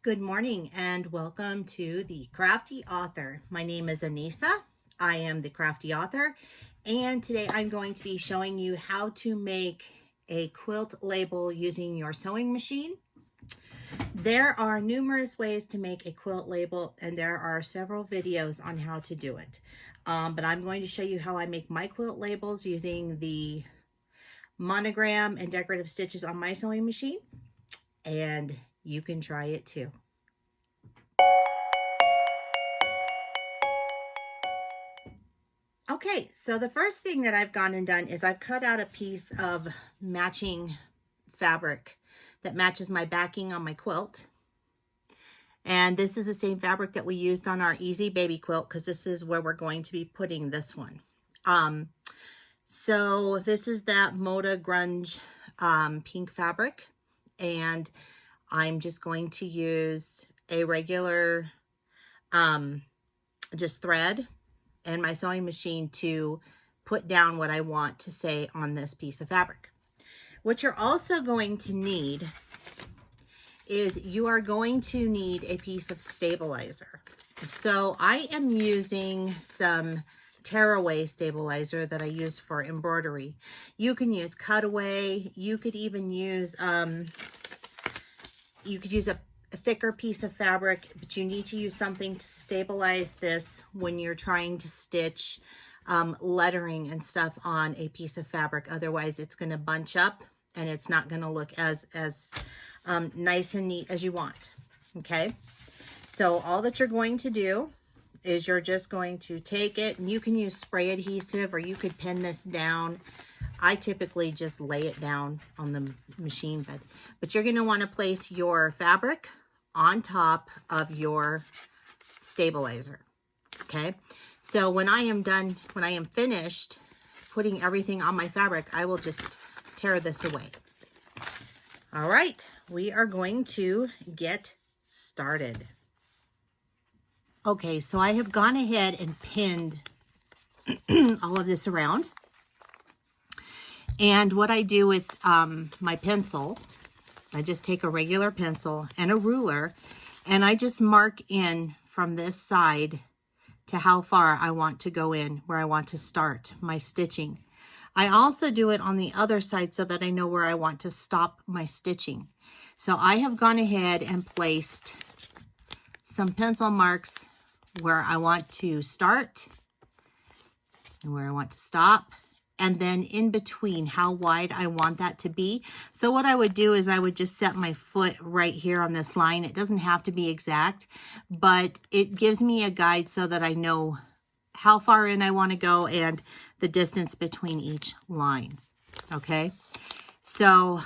Good morning and welcome to the Crafty Author. My name is Anissa. I am the Crafty Author, and today I'm going to be showing you how to make a quilt label using your sewing machine. There are numerous ways to make a quilt label, and there are several videos on how to do it. But I'm going to show you how I make my quilt labels using the monogram and decorative stitches on my sewing machine, and you can try it too. Okay, so the first thing that I've gone and done is I've cut out a piece of matching fabric that matches my backing on my quilt. And this is the same fabric that we used on our Easy Baby quilt, because this is where we're going to be putting this one. So this is that Moda Grunge pink fabric, and I'm just going to use a regular just thread and my sewing machine to put down what I want to say on this piece of fabric. What you're also going to need is you are going to need a piece of stabilizer. So I am using some tearaway stabilizer that I use for embroidery. You can use cutaway. You could even use a thicker piece of fabric, but you need to use something to stabilize this when you're trying to stitch lettering and stuff on a piece of fabric. Otherwise it's going to bunch up and it's not going to look as nice and neat as you want. Okay, so all that you're going to do is you're just going to take it, and you can use spray adhesive or you could pin this down. I typically just lay it down on the machine bed, but you're going to want to place your fabric on top of your stabilizer. Okay, so when I am finished putting everything on my fabric, I will just tear this away. All right, we are going to get started. Okay, so I have gone ahead and pinned all of this around. And what I do with my pencil, I just take a regular pencil and a ruler, and I just mark in from this side to how far I want to go in, where I want to start my stitching. I also do it on the other side so that I know where I want to stop my stitching. So I have gone ahead and placed some pencil marks where I want to start and where I want to stop, and then in between how wide I want that to be. So what I would do is I would just set my foot right here on this line. It doesn't have to be exact, but it gives me a guide so that I know how far in I want to go and the distance between each line. Okay, so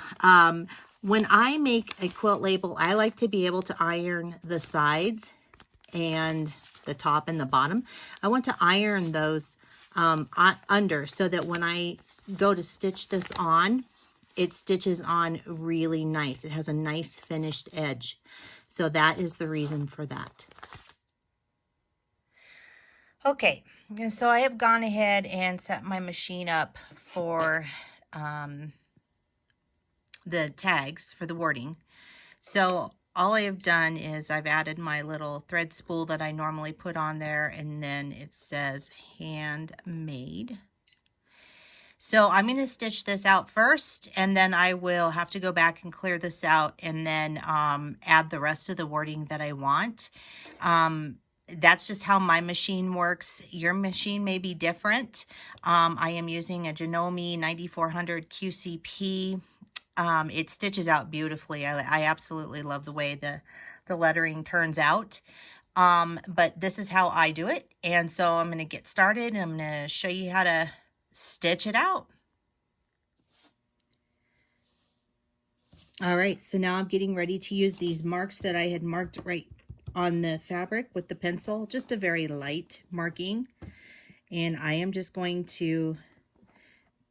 when I make a quilt label, I like to be able to iron the sides and the top and the bottom. I want to iron those under so that when I go to stitch this on, it stitches on really nice. It has a nice finished edge. So that is the reason for that. Okay, and so I have gone ahead and set my machine up for the tags for the wording. So all I have done is I've added my little thread spool that I normally put on there, and then it says handmade. So I'm going to stitch this out first, and then I will have to go back and clear this out and then add the rest of the wording that I want. That's just how my machine works. Your machine may be different. I am using a Janome 9400 QCP. It stitches out beautifully. I absolutely love the way the lettering turns out. But this is how I do it. And so I'm going to get started, and I'm going to show you how to stitch it out. All right, so now I'm getting ready to use these marks that I had marked right on the fabric with the pencil, just a very light marking. And I am just going to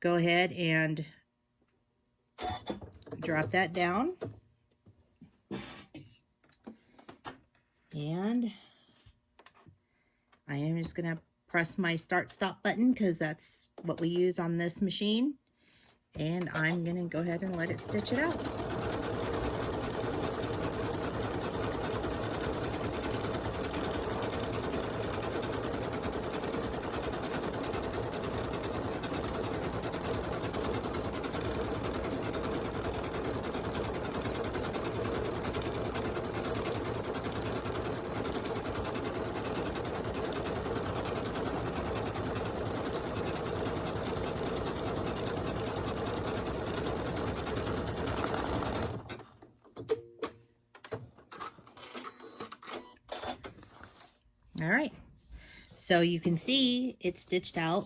go ahead and drop that down. And I am just going to press my start stop button because that's what we use on this machine. And I'm going to go ahead and let it stitch it out. All right. So you can see it stitched out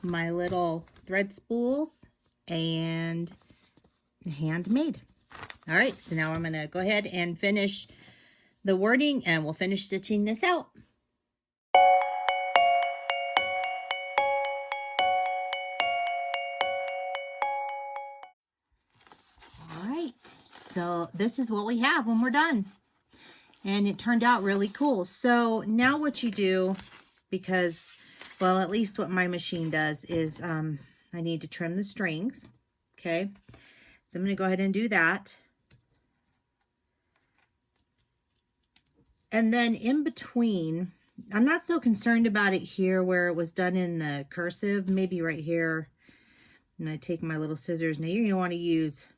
my little thread spools and handmade. All right, so now I'm going to go ahead and finish the wording and we'll finish stitching this out. All right, so this is what we have when we're done. And it turned out really cool. So now what you do, because, well, at least what my machine does is I need to trim the strings, okay? So I'm going to go ahead and do that. And then in between, I'm not so concerned about it here where it was done in the cursive, maybe right here. I'm going to take my little scissors. Now you're going to want to use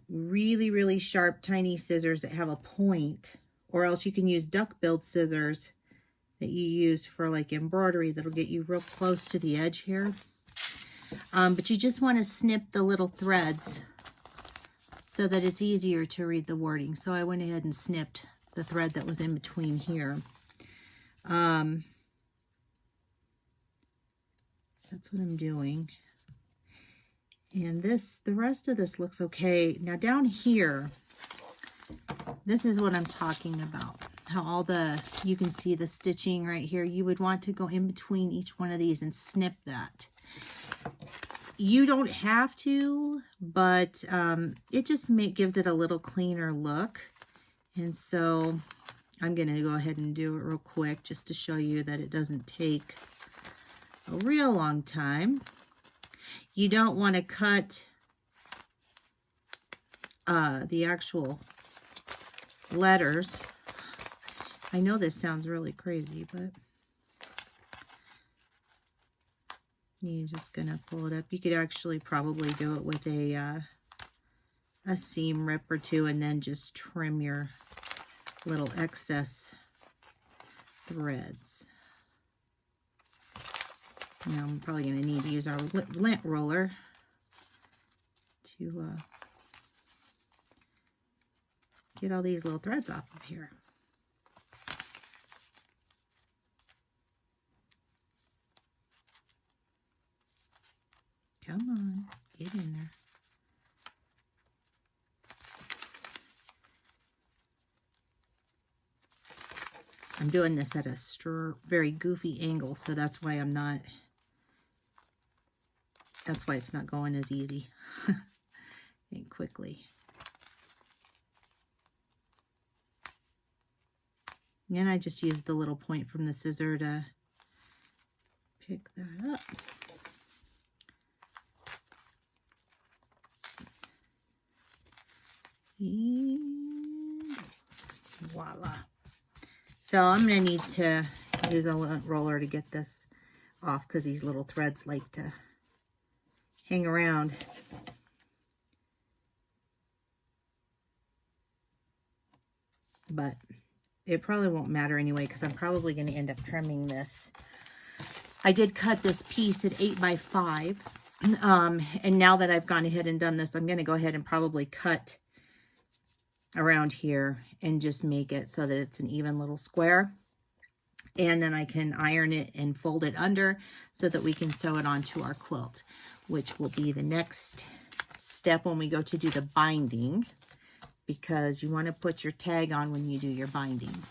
really, really sharp, tiny scissors that have a point, or else you can use duck-billed scissors that you use for like embroidery that'll get you real close to the edge here. But you just want to snip the little threads so that it's easier to read the wording. So I went ahead and snipped the thread that was in between here. That's what I'm doing. And this, the rest of this looks okay. Now down here, this is what I'm talking about. How all the, you can see the stitching right here. You would want to go in between each one of these and snip that. You don't have to, but it just gives it a little cleaner look. And so I'm going to go ahead and do it real quick just to show you that it doesn't take a real long time. You don't want to cut the actual letters. I know this sounds really crazy, but you're just going to pull it up. You could actually probably do it with a seam rip or two and then just trim your little excess threads. Now I'm probably going to need to use our lint roller to get all these little threads off of here. Come on, get in there. I'm doing this at a very goofy angle, so that's why I'm not, that's why it's not going as easy and quickly. And I just used the little point from the scissor to pick that up. And voila. So I'm going to need to use a roller to get this off because these little threads like to hang around. But it probably won't matter anyway because I'm probably going to end up trimming this. I did cut this piece at 8 by 5. And now that I've gone ahead and done this, I'm going to go ahead and probably cut around here and just make it so that it's an even little square. And then I can iron it and fold it under so that we can sew it onto our quilt, which will be the next step when we go to do the binding, because you want to put your tag on when you do your binding.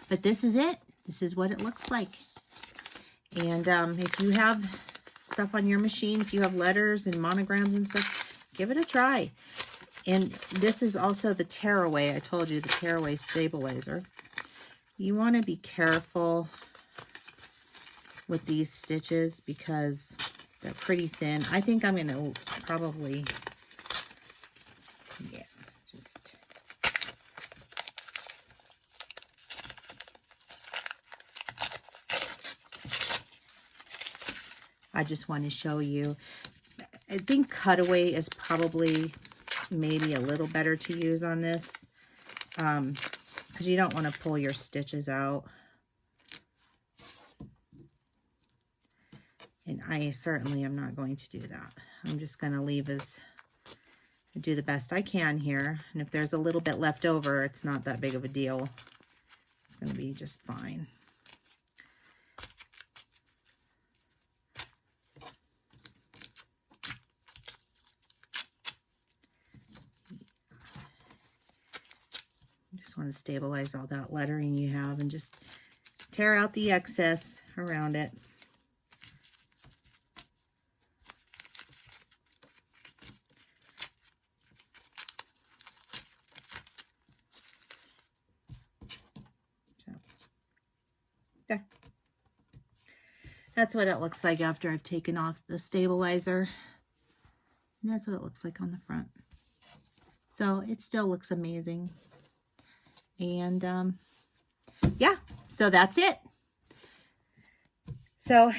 But this is it. This is what it looks like. And if you have stuff on your machine, if you have letters and monograms and stuff, give it a try. And this is also the tearaway. I told you, the tearaway stabilizer. You want to be careful with these stitches because they're pretty thin. I think I'm going to probably, yeah, just I just want to show you. I think cutaway is probably maybe a little better to use on this because you don't want to pull your stitches out. And I certainly am not going to do that. I'm just going to do the best I can here. And if there's a little bit left over, it's not that big of a deal. It's going to be just fine. Just want to stabilize all that lettering you have and just tear out the excess around it. So, there. That's what it looks like after I've taken off the stabilizer. And that's what it looks like on the front. So it still looks amazing. And yeah, so that's it. So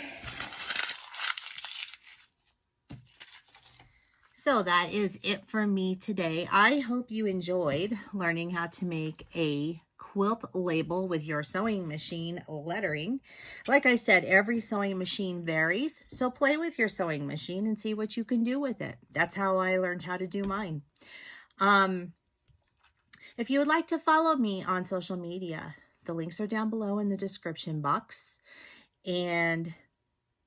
that is it for me today. I hope you enjoyed learning how to make a quilt label with your sewing machine lettering. Like I said, every sewing machine varies, so play with your sewing machine and see what you can do with it. That's how I learned how to do mine. If you would like to follow me on social media, the links are down below in the description box. And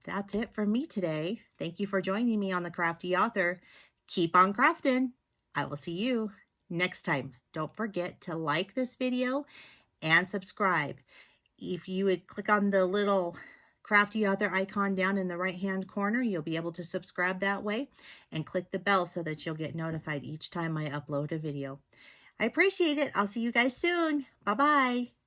that's it for me today. Thank you for joining me on The Crafty Author. Keep on crafting. I will see you next time. Don't forget to like this video and subscribe. If you would click on the little Crafty Author icon down in the right-hand corner, you'll be able to subscribe that way, and click the bell so that you'll get notified each time I upload a video. I appreciate it. I'll see you guys soon. Bye-bye.